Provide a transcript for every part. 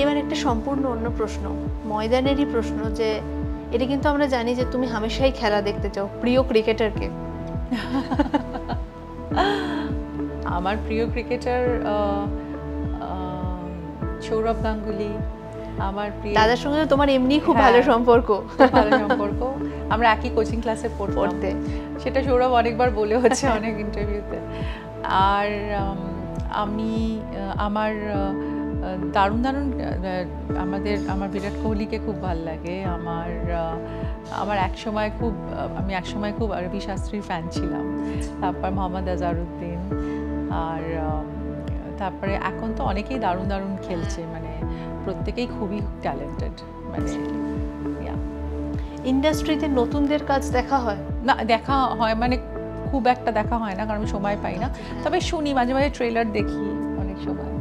এবার একটা সম্পূর্ণ অন্য প্রশ্ন, ময়দানেরই প্রশ্ন, যে এটা কিন্তু আমরা জানি যে তুমি হামেশাই খেলা দেখতে চাও, প্রিয় ক্রিকেটারকে? আমার প্রিয় ক্রিকেটার সৌরভ গাঙ্গুলি। আমার প্রিয় দাদার সঙ্গে তোমার এমনি খুব ভালো সম্পর্ক। ভালো সম্পর্ক, আমরা একই কোচিং ক্লাসে পড়তে, সেটা সৌরভ অনেকবার বলে হচ্ছে অনেক ইন্টারভিউতে। আর আমি আমার দারুণ দারুণ আমার বিরাট কোহলিকে খুব ভালো লাগে। আমার আমি একসময় খুব রবি শাস্ত্রীর ফ্যান ছিলাম, তারপর মোহাম্মদ আজহারউদ্দিন, আর তারপরে এখন তো অনেকেই দারুণ দারুণ খেলছে, মানে প্রত্যেকেই খুবই ট্যালেন্টেড। মানে ইন্ডাস্ট্রিতে নতুনদের কাজ দেখা হয় না, দেখা হয় মানে খুব একটা দেখা হয় না, কারণ সময় পাই না। তবে শুনি, মাঝে মাঝে ট্রেলার দেখি অনেক সময়।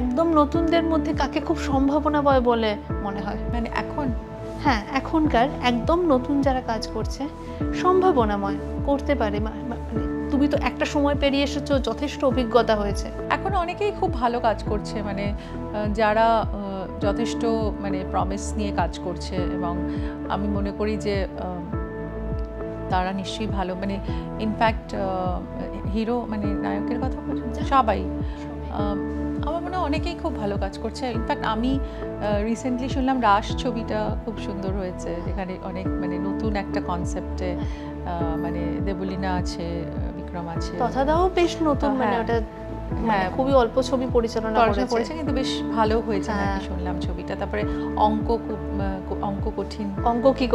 একদম নতুনদের মধ্যে কাকে খুব সম্ভাবনাময় বলে মনে হয়? মানে এখন, হ্যাঁ, এখনকার একদম নতুন যারা কাজ করছে, সম্ভাবনাময় করতে পারে, মানে তুমি তো একটা সময় পেরিয়ে এসেছো, যথেষ্ট অভিজ্ঞতা হয়েছে। এখন অনেকেই খুব ভালো কাজ করছে, মানে যারা যথেষ্ট মানে প্রমিস নিয়ে কাজ করছে, এবং আমি মনে করি যে তারা নিশ্চয়ই ভালো, মানে ইনফ্যাক্ট হিরো মানে নায়কের কথা বলছেন সবাই, আমার মনে হয় অনেকেই খুব ভালো কাজ করছে। ইনফ্যাক্ট আমি রিসেন্টলি শুনলাম রাশ ছবিটা খুব সুন্দর হয়েছে, যেখানে অনেক মানে নতুন একটা কনসেপ্টে, মানে দেবলীনা আছে, বিক্রম আছে, তথাদাও বেশ নতুন, মানে ওটা খুবই অল্প ছবি পরিচালনা করেছে, কিন্তু বেশ ভালো হয়েছে নাকি শুনলাম ছবিটা। তারপরে অঙ্ক কঠিন, অঙ্ক কি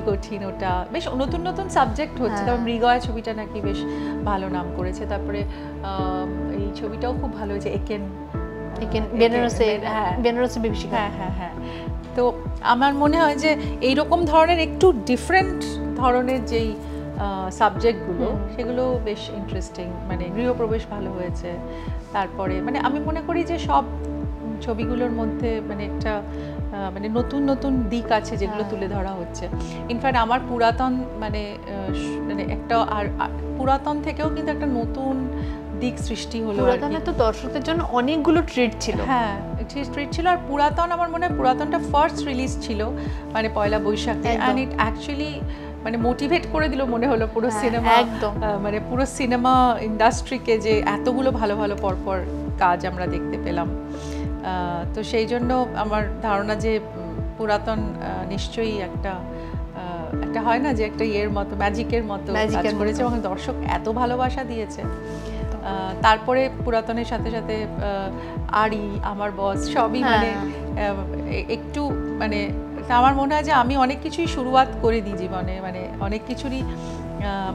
কঠিন, ওটা বেশ নতুন নতুন সাবজেক্ট হচ্ছে। তারপর মৃগয়া ছবিটা নাকি বেশ ভালো নাম করেছে। তারপরে এই ছবিটাও খুব ভালো হয়েছে, বেনারসে বিভীষিকা। হ্যাঁ। তো আমার মনে হয় যে এইরকম ধরনের একটু ডিফারেন্ট ধরনের যেই সাবজেক্টগুলো, সেগুলো বেশ ইন্টারেস্টিং। মানে গৃহপ্রবেশ ভালো হয়েছে। তারপরে মানে আমি মনে করি যে সব ছবিগুলোর মধ্যে মানে একটা মানে নতুন নতুন দিক আছে যেগুলো তুলে ধরা হচ্ছে। ইনফ্যাক্ট আমার পুরাতন মানে একটা আর পুরাতন থেকেও কিন্তু একটা নতুন দিক সৃষ্টি হলো। পুরাতনে তো দর্শকদের জন্য অনেকগুলো ট্রিট ছিল। হ্যাঁ, ট্রিট ছিল। আর পুরাতন আমার মনে হয় পুরাতনটা ফার্স্ট রিলিজ ছিল মানে পয়লা বৈশাখে, অ্যান্ড ইট অ্যাকচুয়ালি মানে মোটিভেট করে দিল মনে হলো পুরো সিনেমা, মানে পুরো সিনেমা ইন্ডাস্ট্রিকে, যে এতগুলো ভালো ভালো পরপর কাজ আমরা দেখতে পেলাম। তো সেই জন্য আমার ধারণা যে পুরাতন নিশ্চয়ই একটা হয় না যে একটা ইয়ের মতো, ম্যাজিকের মতো কাজ করেছে, এবং দর্শক এত ভালোবাসা দিয়েছে। তারপরে পুরাতনের সাথে সাথে আড়ি, আমার বস, সবই মানে একটু মানে আমার মনে হয় যে আমি অনেক কিছুই শুরুয়াত করে দিই জীবনে, মানে অনেক কিছুরই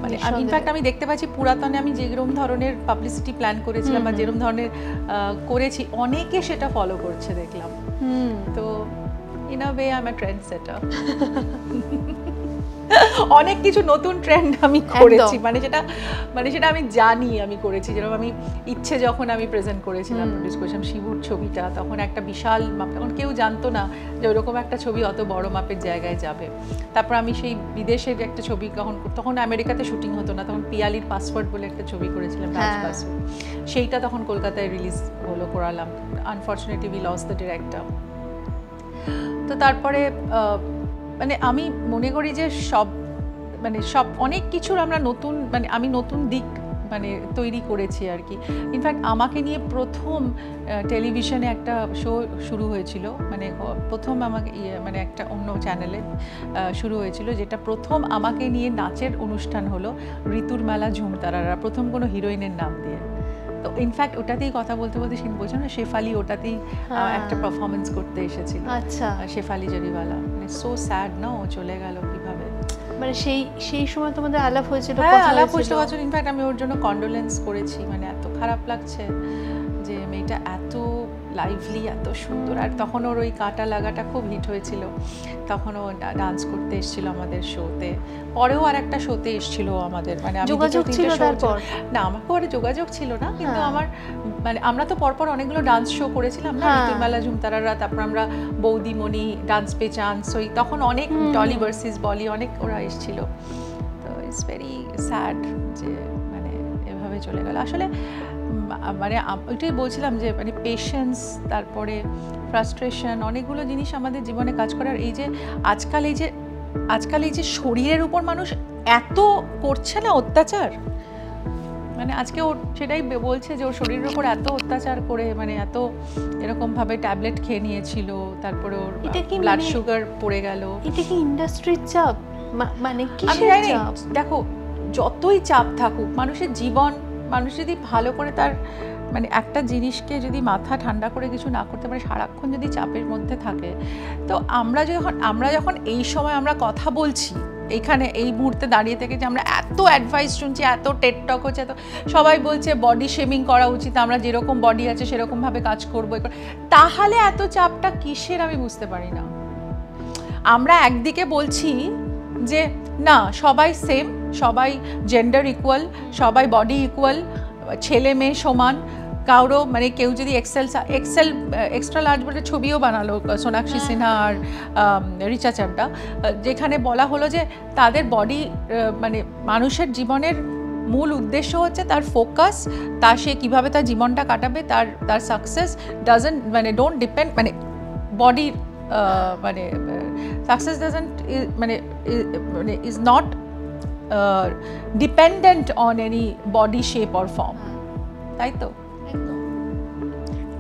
মানে ইনফ্যাক্ট আমি দেখতে পাচ্ছি পুরাতনে আমি যেরকম ধরনের পাবলিসিটি প্ল্যান করেছিলাম বা যেরকম ধরনের করেছি, অনেকে সেটা ফলো করছে দেখলাম। তো in a way I am a trend সেটার। অনেক কিছু নতুন ট্রেন্ড আমি করেছি, মানে সেটা আমি জানি আমি করেছি। যেরকম আমি ইচ্ছে যখন আমি প্রেজেন্ট করেছিলাম, প্রডিউস করেছিলাম শিবুর ছবিটা, তখন একটা বিশাল মাপ, তখন কেউ জানতো না যে ওইরকম একটা ছবি অত বড় মাপের জায়গায় যাবে। তারপর আমি সেই বিদেশের একটা ছবি, তখন আমেরিকাতে শুটিং হতো না, তখন পিয়ালির পাসওয়ার্ড বলে একটা ছবি করেছিলাম, রাজবাসু, সেইটা তখন কলকাতায় রিলিজ করালাম। Unfortunately we lost the director. তো তারপরে মানে আমি মনে করি যে সব অনেক কিছুর আমরা নতুন, মানে আমি নতুন দিক মানে তৈরি করেছি আর কি। ইনফ্যাক্ট আমাকে নিয়ে প্রথম টেলিভিশনে একটা শো শুরু হয়েছিল, মানে প্রথম আমাকে মানে একটা অন্য চ্যানেলে শুরু হয়েছিল, যেটা প্রথম আমাকে নিয়ে নাচের অনুষ্ঠান হলো ঋতুর মেলা ঝুমতারারা, প্রথম কোনো হিরোইনের নাম দিয়ে। তো ইনফ্যাক্ট ওটাতেই কথা বলতে বলতে বলছো না, শেফালি ওটাতেই একটা পারফরমেন্স করতে এসেছিল। আচ্ছা, শেফালি জরিওয়ালা, মানে সো স্যাড না, ও চলে গেল কিভাবে। মানে সেই সময় তোমাদের আলাপ হয়েছিল? আলাপ হয়েছিল। ইনফ্যাক্ট আমি ওর জন্য কন্ডোলেন্স করেছি, মানে এত খারাপ লাগছে যে মেয়েটা এত লাইভলি, এত সুন্দর। আর তখন ওর ওই কাটা লাগাটা খুব হিট হয়েছিল, তখন ও ডান্স করতে এসেছিল আমাদের শোতে। পরেও আর একটা শোতে এসেছিল আমাদের, মানে যোগাযোগ ছিল তারপর? না, আমার পরে যোগাযোগ ছিল না, কিন্তু আমার মানে আমরা তো পরপর অনেকগুলো ডান্স শো করেছিলাম না, ঋতুর মেলা ঝুমতারারা, তারপর আমরা বৌদিমণি, ডান্স পে চান্স, ওই তখন অনেক ডলি ভার্সেস বলি অনেক ওরা এসেছিল। তো ইটস ভেরি স্যাড যে মানে এভাবে চলে গেল। আসলে মানে ওইটাই বলছিলাম যে মানে পেশেন্স, তারপরে ফ্রাস্ট্রেশন, অনেকগুলো জিনিস আমাদের জীবনে কাজ করে। আর এই যে আজকাল এই যে শরীরের উপর মানুষ এত করছে না অত্যাচার, মানে আজকে ওর সেটাই বলছে যে ওর শরীরের উপর এত অত্যাচার করে, মানে এত এরকমভাবে ট্যাবলেট খেয়ে নিয়েছিল, তারপরে ওর ব্লাড সুগার পড়ে গেল। এটা কি ইন্ডাস্ট্রির চাপ, মানে কিসের চাপ? দেখো, যতই চাপ থাকুক, মানুষের জীবন, মানুষ যদি ভালো করে তার মানে একটা জিনিসকে যদি মাথা ঠান্ডা করে কিছু না করতে পারে, সারাক্ষণ যদি চাপের মধ্যে থাকে, তো আমরা যখন এই সময় আমরা কথা বলছি এইখানে এই মুহূর্তে দাঁড়িয়ে থেকে, যে আমরা এত অ্যাডভাইস শুনছি, এত টেড টক হচ্ছে, এত সবাই বলছে বডি শেমিং করা উচিত, আমরা যেরকম বডি আছে সেরকমভাবে কাজ করবো, তাহলে এত চাপটা কিসের আমি বুঝতে পারি না। আমরা একদিকে বলছি যে না, সবাই সেম, সবাই জেন্ডার ইকুয়াল, সবাই বডি ইকুয়াল, ছেলে মেয়ে সমান, কারো মানে কেউ যদি এক্সট্রা লার্জ বলে ছবিও বানালো সোনাক্ষী সিনহা আর রিচা চাড্ডা, যেখানে বলা হলো যে তাদের বডি মানে মানুষের জীবনের মূল উদ্দেশ্য হচ্ছে তার ফোকাস, সে কীভাবে তার জীবনটা কাটাবে, তার সাকসেস ডোন্ট ডিপেন্ড, মানে বডির মানে সাকসেস ডাজন্ট মানে is not dependent on any body shape or form, তাই তো?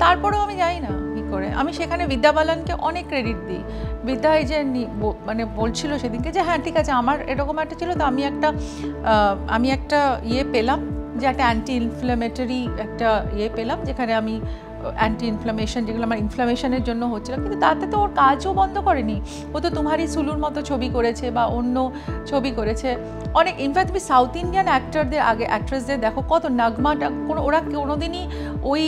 তারপরেও আমি জানি না কী করে, আমি সেখানে বিদ্যা বালানকে অনেক ক্রেডিট দিই। বিদ্যা এই যে মানে বলছিল সেদিনকে যে হ্যাঁ ঠিক আছে, আমার এরকম একটা ছিল, তো আমি একটা ইয়ে পেলাম, যে একটা অ্যান্টি ইনফ্ল্যামেটরি একটা ইয়ে পেলাম, যেখানে আমি অ্যান্টি ইনফ্লামেশন, যেগুলো আমার ইনফ্লামেশনের জন্য হচ্ছিল, কিন্তু তাতে তো ওর কাজও বন্ধ করেনি। ও তো তোমারই সুলুর মতো ছবি করেছে বা অন্য ছবি করেছে অনেক। ইনফ্যাক্ট তুমি সাউথ ইন্ডিয়ান অ্যাক্ট্রেসদের দেখো, কত নাগমাটা, ওরা কোনোদিনই ওই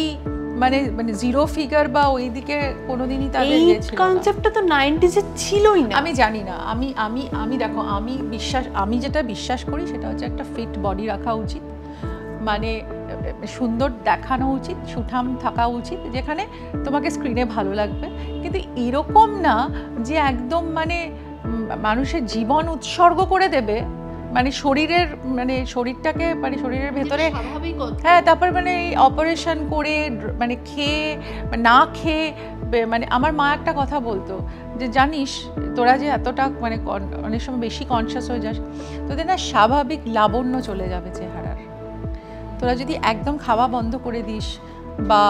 মানে জিরো ফিগার বা ওই দিকে কোনোদিনই তাদের এই কনসেপ্টটা তো 90s এ ছিলই না। আমি জানি না, আমি দেখো, আমি যেটা বিশ্বাস করি সেটা হচ্ছে একটা ফিট বডি রাখা উচিত, মানে সুন্দর দেখানো উচিত, সুঠাম থাকা উচিত, যেখানে তোমাকে স্ক্রিনে ভালো লাগবে, কিন্তু এরকম না যে একদম মানে মানুষের জীবন উৎসর্গ করে দেবে, মানে শরীরটাকে মানে শরীরের ভেতরে, হ্যাঁ, তারপর মানে অপারেশন করে, মানে খেয়ে না খেয়ে, মানে আমার মা একটা কথা বলতো যে জানিস তোরা যে এতটা মানে অনেক সময় বেশি কনসিয়াস হয়ে যাস, তোদের না স্বাভাবিক লাবণ্য চলে যাবে চেহারার। তোরা যদি একদম খাওয়া বন্ধ করে দিস, বা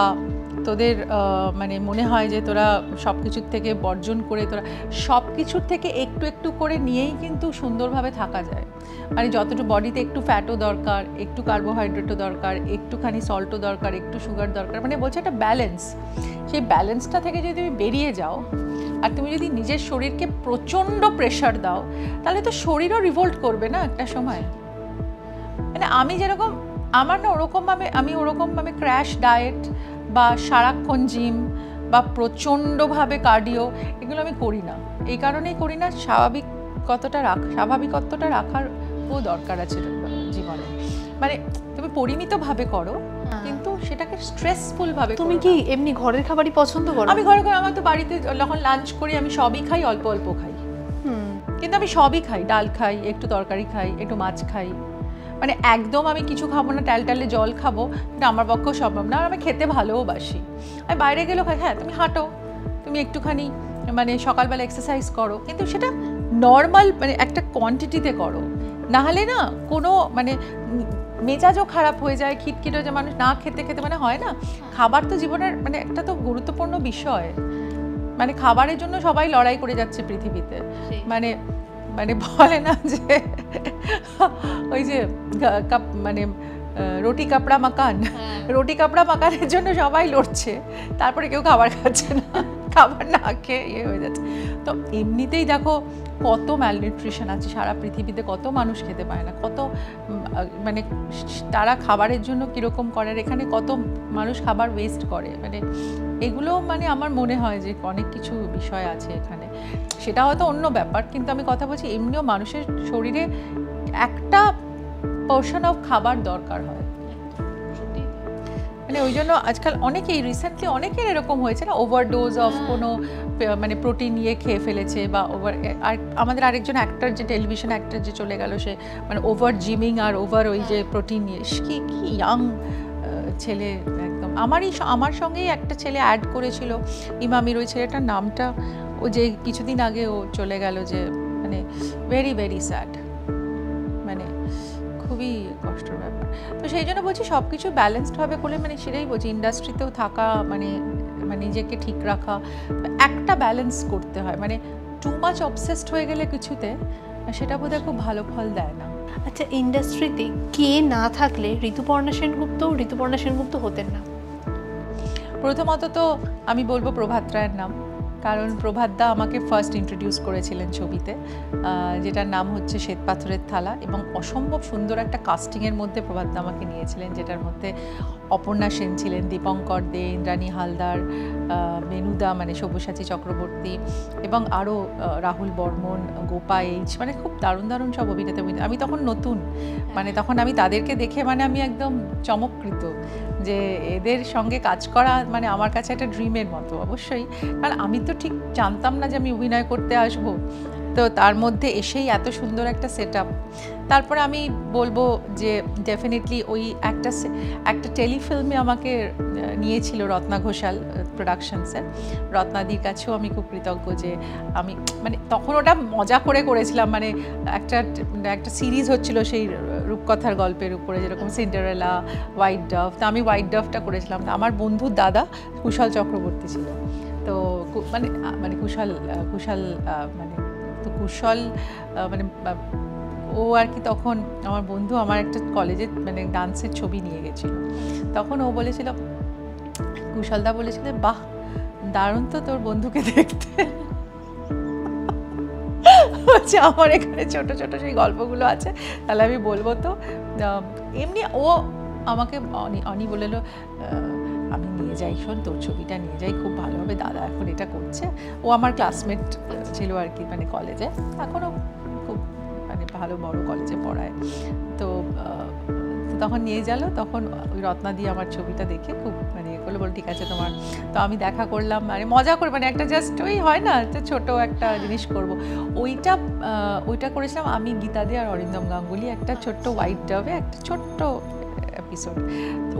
তোদের মানে মনে হয় যে তোরা সব কিছুর থেকে বর্জন করে, তোরা সব কিছুর থেকে একটু একটু করে নিয়েই কিন্তু সুন্দরভাবে থাকা যায়। মানে যতটুকু বডিতে একটু ফ্যাটও দরকার, একটু কার্বোহাইড্রেটও দরকার, একটুখানি সল্টও দরকার, একটু সুগার দরকার, মানে বলছে একটা ব্যালেন্স। সেই ব্যালেন্সটা থেকে যদি তুমি বেরিয়ে যাও, আর তুমি যদি নিজের শরীরকে প্রচণ্ড প্রেশার দাও, তাহলে তো শরীরও রিভোল্ট করবে না একটা সময়। মানে আমি যেরকম, আমার না ওরকমভাবে ক্র্যাশ ডায়েট বা সারাক্ষণ জিম বা প্রচণ্ডভাবে কার্ডিও, এগুলো আমি করি না। এই কারণেই করি না, স্বাভাবিকত্বটা রাখারও দরকার আছে জীবনে। মানে তুমি পরিমিতভাবে করো, কিন্তু সেটাকে স্ট্রেসফুলভাবে। তুমি কি এমনি ঘরের খাবারই পছন্দ করো? আমি আমার তো বাড়িতে যখন লাঞ্চ করি আমি সবই খাই, অল্প অল্প খাই, কিন্তু আমি সবই খাই, ডাল খাই, একটু তরকারি খাই, একটু মাছ খাই, মানে একদম আমি কিছু খাবো না, টালে জল খাবো, কিন্তু আমার পক্ষেও সম্ভব না। আর আমি খেতে ভালোবাসি, আমি বাইরে গেলেও খাই। হ্যাঁ, তুমি হাঁটো, তুমি একটুখানি মানে সকালবেলা এক্সারসাইজ করো, কিন্তু সেটা নর্মাল মানে একটা কোয়ান্টিটিতে করো, নাহলে না কোনো মানে মেজাজও খারাপ হয়ে যায়, খিটখিট হয়ে যায়, মানুষ না খেতে খেতে মানে হয় না। খাবার তো জীবনের মানে একটা তো গুরুত্বপূর্ণ বিষয়, মানে খাবারের জন্য সবাই লড়াই করে যাচ্ছে পৃথিবীতে। মানে বলে না যে ওই যে মানে রুটি কাপড়া মাকান, রুটি কাপড়া মাকানের জন্য সবাই লড়ছে, তারপরে কেউ খাবার খাচ্ছে না, খাবার না খেয়ে ইয়ে হয়ে যাচ্ছে। তো এমনিতেই দেখো কত ম্যালনিউট্রিশন আছে সারা পৃথিবীতে, কত মানুষ খেতে পায় না, কত মানে তারা খাবারের জন্য কীরকম করে, আর এখানে কত মানুষ খাবার ওয়েস্ট করে। মানে এগুলো মানে আমার মনে হয় যে অনেক কিছু বিষয় আছে এখানে, সেটা হয়তো অন্য ব্যাপার, কিন্তু আমি কথা বলছি এমনিও মানুষের শরীরে একটা পোর্শন অফ খাবার দরকার হয়। মানে ওই জন্য আজকাল রিসেন্টলি অনেকের এরকম হয়েছে না, ওভারডোজ অফ কোনো মানে প্রোটিন নিয়ে খেয়ে ফেলেছে, বা আর আমাদের আরেকজন অ্যাক্টর, যে টেলিভিশন অ্যাক্টর যে চলে গেল, সে মানে ওভার জিমিং আর ওভার ওই যে প্রোটিন নিয়ে, কি ইয়াং ছেলে একদম আমার সঙ্গেই একটা ছেলে অ্যাড করেছিল, ইমামির। ওই ছেলেটার নামটা, ও যে কিছুদিন আগে ও চলে গেল, যে মানে ভেরি ভেরি স্যাড, মানে খুবই কষ্টের ব্যাপার। তো সেই জন্য বলছি সব কিছু ব্যালেন্সডভাবে করলে, মানে সেটাই বলছি, ইন্ডাস্ট্রিতেও থাকা মানে নিজেকে ঠিক রাখা, একটা ব্যালেন্স করতে হয়। মানে টু মাচ অবসেসড হয়ে গেলে কিছুতে, সেটা বোধহয় খুব ভালো ফল দেয় না। আচ্ছা, ইন্ডাস্ট্রিতে কে না থাকলে ঋতুপর্ণা সেনগুপ্ত হতেন না? প্রথমত তো আমি বলবো প্রভাত রায়ের নাম, কারণ প্রভাতদা আমাকে ফার্স্ট ইন্ট্রোডিউস করেছিলেন ছবিতে, যেটার নাম হচ্ছে শ্বেতপাথরের থালা, এবং অসম্ভব সুন্দর একটা কাস্টিংয়ের মধ্যে প্রভাতদা আমাকে নিয়েছিলেন, যেটার মধ্যে অপর্ণা সেন ছিলেন, দীপঙ্কর দে, ইন্দ্রাণী হালদার, বেনুদা মানে সব্যসাচী চক্রবর্তী, এবং আরও রাহুল বর্মন, গোপা এইচ, মানে খুব দারুণ দারুণ সব অভিনেতা। আমি তখন নতুন, মানে তখন আমি তাদেরকে দেখে মানে আমি একদম চমৎকৃত, যে এদের সঙ্গে কাজ করা মানে আমার কাছে একটা ড্রিমের মতো। অবশ্যই, কারণ আমি তো ঠিক জানতাম না যে আমি অভিনয় করতে আসবো, তো তার মধ্যে এসেই এত সুন্দর একটা সেট আপ। তারপরে আমি বলবো যে ডেফিনেটলি ওই একটা টেলিফিল্মে আমাকে নিয়েছিল রত্না ঘোষাল প্রোডাকশনসের। রত্নাদির কাছেও আমি খুব কৃতজ্ঞ, যে আমি মানে তখন ওটা মজা করে করেছিলাম, মানে একটা সিরিজ হচ্ছিল সেই রূপকথার গল্পের উপরে, যেরকম সিন্ডারেলা, হোয়াইট ডাভ। তো আমি হোয়াইট ডাভটা করেছিলাম। আমার বন্ধুর দাদা কুশল চক্রবর্তী ছিল, তো মানে কুশল মানে তো কুশল মানে ও আর কি, তখন আমার বন্ধু আমার একটা কলেজে মানে ডান্সের ছবি নিয়ে গেছিল, তখন ও বলেছিল, কুশলদা বলেছিল, বাহ দারুণ তো তোর বন্ধুকে দেখতে। বলছে আমার এখানে ছোট ছোট সেই গল্পগুলো আছে, তাহলে আমি বলবো তো। এমনি ও আমাকে অনি বললো, আমি নিয়ে যাই, শোন তোর ছবিটা নিয়ে যাই, খুব ভালো হবে, দাদা এখন এটা করছে। ও আমার ক্লাসমেট ছিল আর কি, মানে কলেজে, এখনও খুব মানে ভালো বড় কলেজে পড়ায়। তো তখন নিয়ে গেল, তখন ওই রত্না দিয়ে আমার ছবিটা দেখে খুব মানে করলো, বল ঠিক আছে তোমার। তো আমি দেখা করলাম, মানে মজা করে, মানে একটা জাস্ট ওই হয় না যে ছোট একটা জিনিস করব, ওইটা করেছিলাম আমি, গীতা দে আর অরিন্দম গাঙ্গুলি, একটা ছোট্ট হোয়াইট ডাবে একটা ছোট্ট এপিসোড।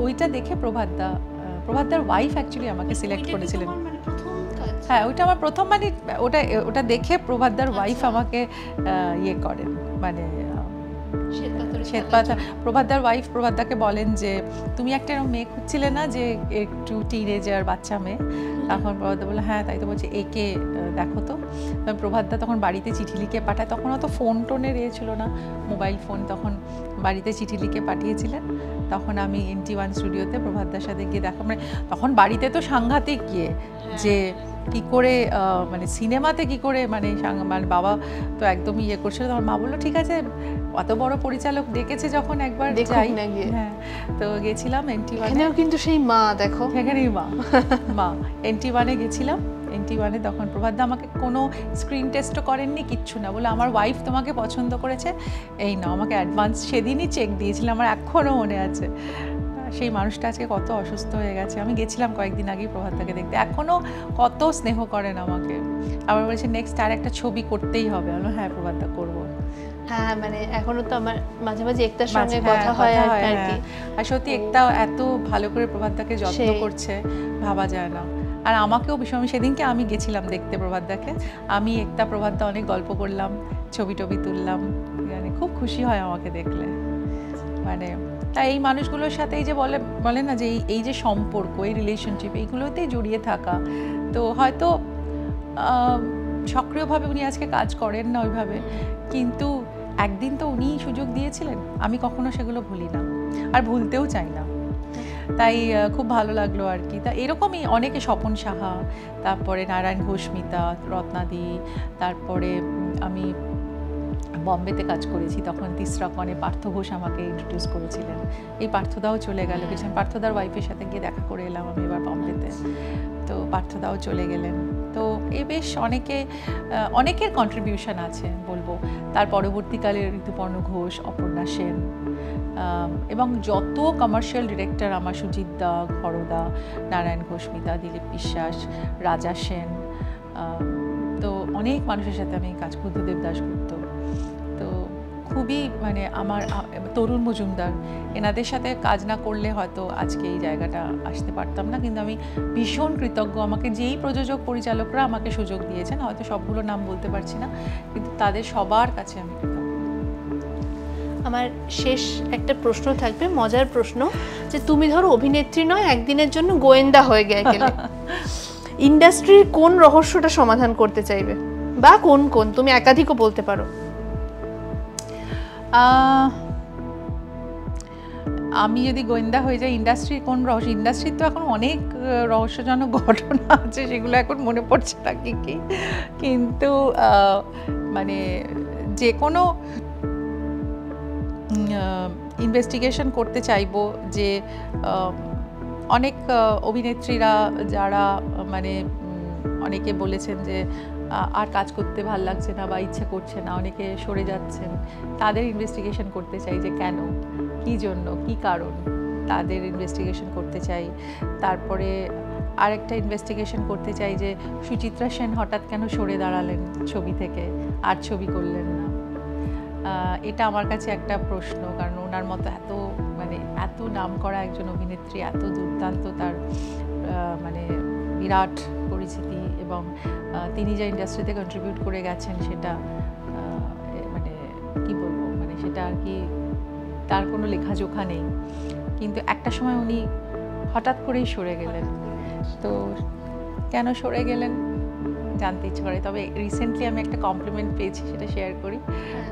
ওইটা দেখে প্রভাতদার ওয়াইফ অ্যাকচুয়ালি আমাকে সিলেক্ট করেছিলেন। হ্যাঁ, ওইটা আমার প্রথম, মানে ওটা দেখে প্রভাতদার ওয়াইফ আমাকে ইয়ে করেন, মানে শ্বেতপাথর। প্রভাতদার ওয়াইফ প্রভাতদাকে বলেন যে তুমি একটা এরকম মেয়ে খুঁজছিলে না, যে একটু টিনেজার বাচ্চা মেয়ে। তখন প্রভাতদা বললো হ্যাঁ, তাই তো। বলছে একে দেখো তো। প্রভাতদা তখন বাড়িতে চিঠি লিখে পাঠায়, তখন অত ফোন টোনের ছিল না, মোবাইল ফোন, তখন বাড়িতে চিঠি লিখে পাঠিয়েছিলেন। তখন আমি NT1 স্টুডিওতে প্রভাতদার সাথে গিয়ে দেখা, মানে তখন বাড়িতে তো সাংঘাতিক গিয়ে, যে কী করে মানে সিনেমাতে কী করে মানে বাবা তো একদমই ইয়ে করছিল। তখন মা বললো ঠিক আছে, অত বড় পরিচালক ডেকেছে যখন, একবার যাই। হ্যাঁ, তো গেছিলাম NT1। কিন্তু সেই মা দেখো, এখানেই মা NT1-এ গেছিলাম। NT1-এ তখন প্রভাতদা আমাকে কোনো স্ক্রিন টেস্টও করেননি, কিচ্ছু না, বলে আমার ওয়াইফ তোমাকে পছন্দ করেছে, এই না, আমাকে অ্যাডভান্স সেদিনই চেক দিয়েছিলাম, আমার এখনও মনে আছে। সেই মানুষটা আজকে কত অসুস্থ হয়ে গেছে। আমি গেছিলাম কয়েকদিন আগেই প্রভাতদাকে দেখতে, এখনও কত স্নেহ করেন আমাকে। আবার বলেছে নেক্সট আর একটা ছবি করতেই হবে। বললো হ্যাঁ প্রভাতদা করবো। হ্যাঁ, মানে এখনো তো আমার মাঝে মাঝে একতার সঙ্গে কথা হয় আর কি। আর সত্যি একতা এত ভালো করে প্রভাতদাকে যত্ন করছে, ভাবা যায় না। আর আমাকেও ভীষণ, সেদিনকে আমি গেছিলাম দেখতে প্রভাতদাকে, আমি একতা প্রভাতদা অনেক গল্প করলাম, ছবি টবি তুললাম, মানে খুব খুশি হয় আমাকে দেখলে। মানে তাই এই মানুষগুলোর সাথে এই যে বলে না যে এই যে সম্পর্ক, এই রিলেশনশিপ, এইগুলোতেই জড়িয়ে থাকা। তো হয়তো সক্রিয়ভাবে উনি আজকে কাজ করেন না ওইভাবে, কিন্তু একদিন তো উনিই সুযোগ দিয়েছিলেন, আমি কখনো সেগুলো ভুলি না, আর ভুলতেও চাই না। তাই খুব ভালো লাগলো আর কি। তা এরকমই অনেকে, স্বপন সাহা, তারপরে নারায়ণ ঘোষ, মিতা, রত্নাদি, তারপরে আমি বম্বেতে কাজ করেছি, তখন তিসরা কনে পার্থ ঘোষ আমাকে ইন্ট্রোডিউস করেছিলেন। এই পার্থদাও চলে গেল, কিছু পার্থদার ওয়াইফের সাথে গিয়ে দেখা করে এলাম আমি এবার বম্বেতে। তো পার্থদাও চলে গেলেন। তো এই বেশ অনেকের কন্ট্রিবিউশন আছে বলবো। তার পরবর্তীকালে ঋতুপর্ণ ঘোষ, অপর্ণা সেন, এবং যত কমার্শিয়াল ডিরেক্টর আমার, সুজিত দা, ঘরদা, নারায়ণ ঘোষ, মিতা, দিলীপ বিশ্বাস, রাজা সেন, তো অনেক মানুষের সাথে আমি কাজ, বুদ্ধদেব দাশগুপ্ত। তো খুবই মানে আমার তরুণ মজুমদার, এনাদের সাথে কাজ না করলে হয়তো আজকে এই জায়গাটা আসতে পারতাম না। কিন্তু আমি ভীষণ কৃতজ্ঞ, আমাকে যেই প্রযোজক পরিচালকরা আমাকে সুযোগ দিয়েছেন, হয়তো সবগুলো নাম বলতে পারছি না, কিন্তু তাদের সবার কাছে আমি কৃতজ্ঞ। আমার শেষ একটা প্রশ্ন থাকবে, মজার প্রশ্ন, যে তুমি ধরো অভিনেত্রী নয়, একদিনের জন্য গোয়েন্দা হয়ে গেলে ইন্ডাস্ট্রির কোন রহস্যটা সমাধান করতে চাইবে, বা কোন কোন, তুমি একাধিকও বলতে পারো। আমি যদি গোয়েন্দা হয়ে যাই ইন্ডাস্ট্রির কোন রহস্য, ইন্ডাস্ট্রির তো এখন অনেক রহস্যজনক ঘটনা আছে, সেগুলো এখন মনে পড়ছে না কি কি, কিন্তু মানে যে কোনো ইনভেস্টিগেশন করতে চাইবো যে অনেক অভিনেত্রীরা যারা মানে অনেকে বলেছেন যে আর কাজ করতে ভাল লাগছে না বা ইচ্ছে করছে না, অনেকে সরে যাচ্ছেন, তাদের ইনভেস্টিগেশন করতে চাই যে কেন, কী জন্য, কী কারণ, তাদের ইনভেস্টিগেশন করতে চাই। তারপরে আরেকটা ইনভেস্টিগেশন করতে চাই যে সুচিত্রা সেন হঠাৎ কেন সরে দাঁড়ালেন ছবি থেকে, আর ছবি করলেন না। এটা আমার কাছে একটা প্রশ্ন, কারণ ওনার মতো এত নাম করা একজন অভিনেত্রী, এত দুর্দান্ত তার মানে বিরাট পরিচিতি, এবং তিনি যা ইন্ডাস্ট্রিতে কন্ট্রিবিউট করে গেছেন সেটা মানে কি বলবো, মানে সেটা আর কি তার কোনো লেখাজোখা নেই, কিন্তু একটা সময় উনি হঠাৎ করেই সরে গেলেন। তো কেন সরে গেলেন জানতে ইচ্ছে করে। তবে রিসেন্টলি আমি একটা কমপ্লিমেন্ট পেয়েছি, সেটা শেয়ার করি।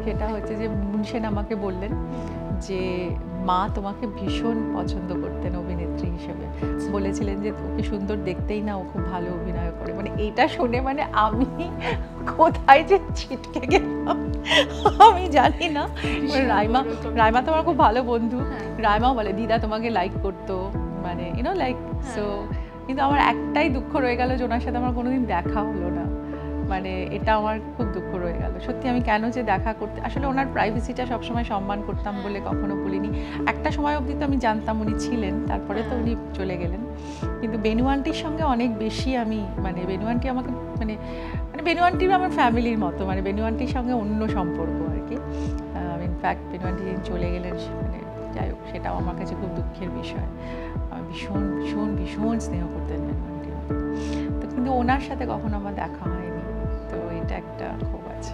সেটা হচ্ছে যে মুনসেন আমাকে বললেন যে মা তোমাকে ভীষণ পছন্দ করতেন অভিনেত্রী হিসেবে, বলেছিলেন যে ওকে সুন্দর দেখতেই না, ও খুব ভালো অভিনয় করে। মানে এইটা শুনে মানে আমি কোথায় যে ছিটকে গেলাম আমি জানি না। রাইমা তো আমার খুব ভালো বন্ধু, রাইমাও বলে দিদা তোমাকে লাইক করতো, মানে ইউনো লাইক সো। কিন্তু আমার একটাই দুঃখ রয়ে গেল যে ওনার সাথে আমার কোনোদিন দেখা হলো না, মানে এটা আমার খুব দুঃখ রয়ে গেল সত্যি। আমি কেন যে দেখা করতে, আসলে ওনার প্রাইভেসিটা সবসময় সম্মান করতাম বলে কখনো বলিনি। একটা সময় অবধি তো আমি জানতাম উনি ছিলেন, তারপরে তো উনি চলে গেলেন। কিন্তু বেনু আন্টির সঙ্গে অনেক বেশি আমি, মানে বেনু আন্টি আমাকে মানে বেনু আন্টি আমার ফ্যামিলির মতো, মানে বেনু আন্টির সঙ্গে অন্য সম্পর্ক আর কি। ইনফ্যাক্ট বেনু আন্টি যিনি চলে গেলেন, মানে যাই হোক সেটাও আমার কাছে খুব দুঃখের বিষয়। আমি ভীষণ ভীষণ ভীষণ স্নেহ করতেন বেনু আন্টি, তো কিন্তু ওনার সাথে কখনো আমার দেখা হয়নি, তো এটা একটা ক্ষোভ আছে।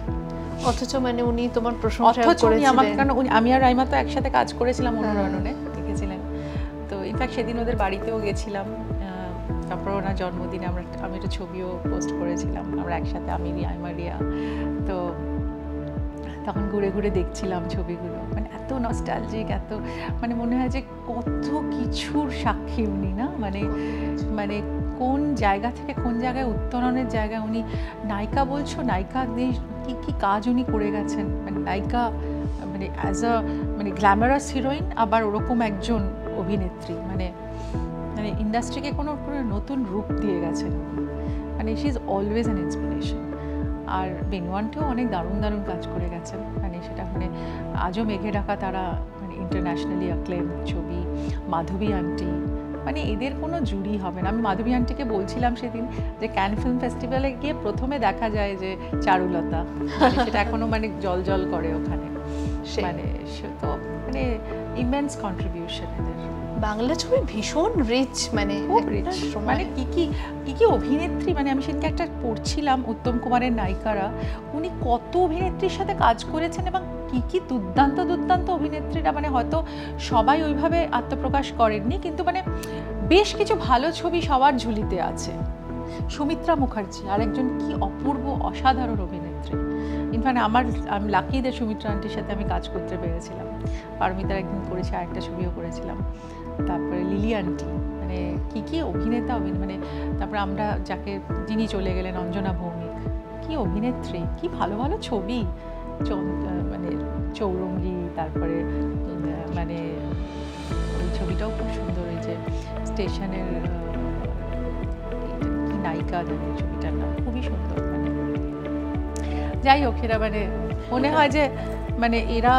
অথচ মানে উনি তোমার প্রশংসা করেছিলেন, কারণ আমি আর রাইমা তো একসাথে কাজ করেছিলাম অনুরণনে, দেখেছিলেন। তো ইনফ্যাক্ট সেদিন ওদের বাড়িতেও গেছিলাম, তারপর ওনার জন্মদিনে আমি একটা ছবিও পোস্ট করেছিলাম আমরা একসাথে, আমি রাইমা রিয়া। তো তখন ঘুরে ঘুরে দেখছিলাম ছবিগুলো, মানে এত নস্টালজিক, এত মানে মনে হয় যে কত কিছুর সাক্ষী উনি, না মানে মানে কোন জায়গা থেকে কোন জায়গায় উত্তরণের জায়গায় উনি নায়িকা বলছো, নায়িকা দিয়ে কী কী কাজ উনি করে গেছেন, মানে নায়িকা মানে অ্যাজ আ মানে গ্ল্যামারাস হিরোইন, আবার ওরকম একজন অভিনেত্রী, মানে মানে ইন্ডাস্ট্রিকে কোনো নতুন রূপ দিয়ে গেছেন, মানে she is always an inspiration. আর বেনু আন্টিও অনেক দারুণ দারুণ কাজ করে গেছেন, মানে সেটা মানে আজও মেঘে ঢাকা তারা মানে ইন্টারন্যাশনালি অ্যাক্লেম ছবি, মাধবী আন্টি, মানে এদের কোনো জুড়ি হবে না। আমি মাধবী আন্টিকে বলছিলাম সেদিন যে ক্যান ফিল্ম ফেস্টিভ্যালে গিয়ে প্রথমে দেখা যায় যে চারুলতা, মানে সেটা এখনো মানে জল জল করে ওখানে, মানে তো মানে ইমেন্স কন্ট্রিবিউশন এদের। বাংলা ছবি ভীষণ রিচ, মানে খুব রিচ, মানে কি কি অভিনেত্রী, মানে আমি সেদিনকে একটা পড়ছিলাম উত্তম কুমারের নায়িকারা, উনি কত অভিনেত্রীর সাথে কাজ করেছেন, এবং কি কি দুর্দান্ত দুর্দান্ত অভিনেত্রীরা, মানে হয়তো সবাই ওইভাবে আত্মপ্রকাশ করেননি, কিন্তু মানে বেশ কিছু ভালো ছবি সবার ঝুলিতে আছে। সুমিত্রা মুখার্জি আরেকজন কি অপূর্ব অসাধারণ অভিনেত্রী। ইনফ্যাক্ট আমি লাকি যে সুমিত্রা আন্টির সাথে আমি কাজ করতে পেরেছিলাম, পারমিতার একদিন করেছি, আরেকটা ছবিও করেছিলাম। তারপরে লিলি আন্টি, মানে কি কি অভিনেতা, মানে তারপরে আমরা যিনি চলে গেলেন অঞ্জনা ভৌমিক, কি অভিনেত্রী, কি ভালো ভালো ছবি, মানে চৌরঙ্গি, তারপরে মানে ওই ছবিটাও খুব সুন্দর, ওই যে স্টেশনের নায়িকা, ছবিটার নাম খুবই সুন্দর। মানে যাই হোক, এরা মানে মনে হয় যে মানে এরা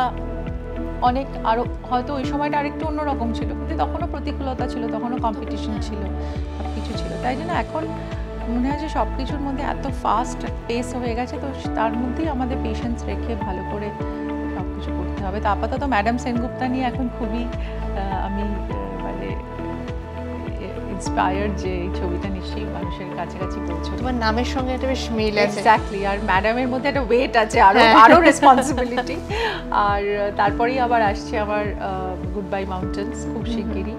অনেক আরও হয়তো ওই সময়টা আরেকটু অন্যরকম ছিল, কিন্তু তখনও প্রতিকূলতা ছিল, তখনও কম্পিটিশন ছিল, সব কিছু ছিল। তাই জন্য এখন মনে হয় যে সব কিছুর মধ্যে এত ফাস্ট পেস হয়ে গেছে, তো তার মধ্যেই আমাদের পেশেন্স রেখে ভালো করে সব কিছু করতে হবে। তো আপাতত ম্যাডাম সেনগুপ্তা নিয়ে এখন খুবই আমি মানে ইন্সপায়ার্ড যে এই ছবিটা নিশ্চয়ই মানুষের কাছাকাছি পৌঁছবে। তোমার নামের সঙ্গে একটা বেশ মিল আছে। এক্স্যাক্টলি, আর ম্যাডামের মধ্যে একটা ওয়েট আছে, আরো রেসপন্সিবিলিটি। আর তারপরেই আবার আসছে আমার গুড বাই মাউন্টেন্স খুব শিগগিরই,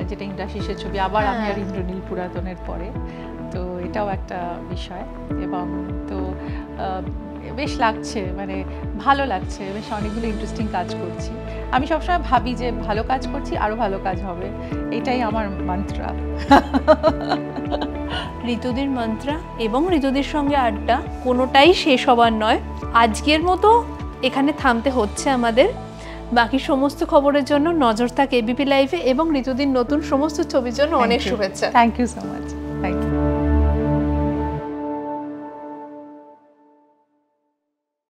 যেটা ইন্দ্রাশিসের ছবি, আবার আমি আর ইন্দ্রনীল পুরাতনের পরে। তো এটাও একটা বিষয়, এবং তো বেশ লাগছে, মানে ভালো লাগছে, বেশ অনেকগুলো ইন্টারেস্টিং কাজ করছি। আমি সবসময় ভাবি যে ভালো কাজ করছি, আরো ভালো কাজ হবে, এটাই আমার মন্ত্র। ঋতুদির মন্ত্র এবং ঋতুদির সঙ্গে আড্ডা কোনোটাই শেষ হবার নয়। আজকের মতো এখানে থামতে হচ্ছে আমাদের। বাকি সমস্ত খবরের জন্য নজর থাক এবিপি লাইভে, এবং ঋতুদির নতুন সমস্ত ছবির জন্য অনেক শুভেচ্ছা। Thank you so much. Thank you.